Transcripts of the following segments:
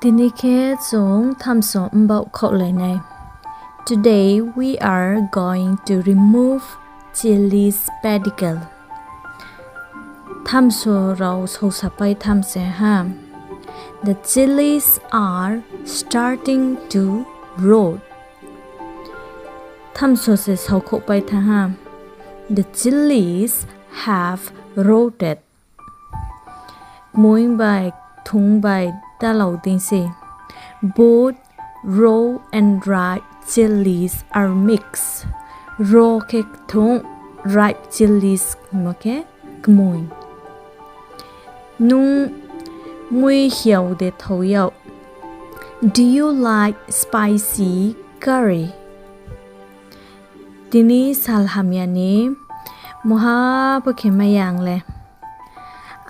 Tini ke zong tham so mbao khot lai nai. Today we are going to remove chili's pedicle. Tham so rau so sapai tham se ha. The chilies are starting to rot. Tham so se sau khot pai tha ha. The chilies have rotted. Moing by thung by ta lau tin se. Both raw and dry chilies are mixed. Raw ke thung, ripe chilies make kmoing. Nung mui hiao de thau yao. Do you like spicy curry? Tini sal hamya ni moha pokhemayang le.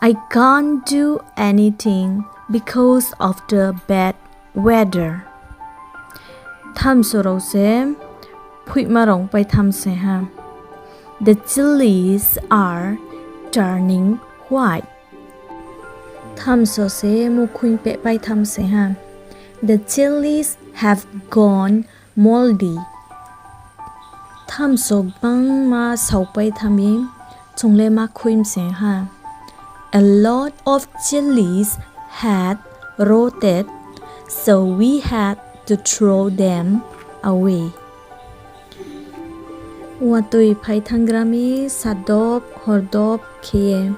I can't do anything because of the bad weather. Tham so se phuit marong pai tham se ha. The chilies are turning white. Tham so se mu khuin pe pai tham se ha. The chilies have gone moldy. Tham so bang ma sau pai tham yim chongle ma khuim se ha. A lot of chilies had rotted, so we had to throw them away. Watui pai thangrami sadop hordop khe.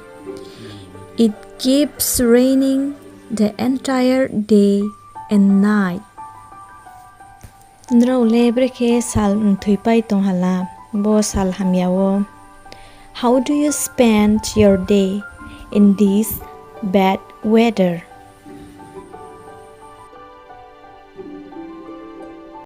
It keeps raining the entire day and night. Nrau lebre khe sal thui pai tong hala bo sal hamyawo. How do you spend your day in this bad weather?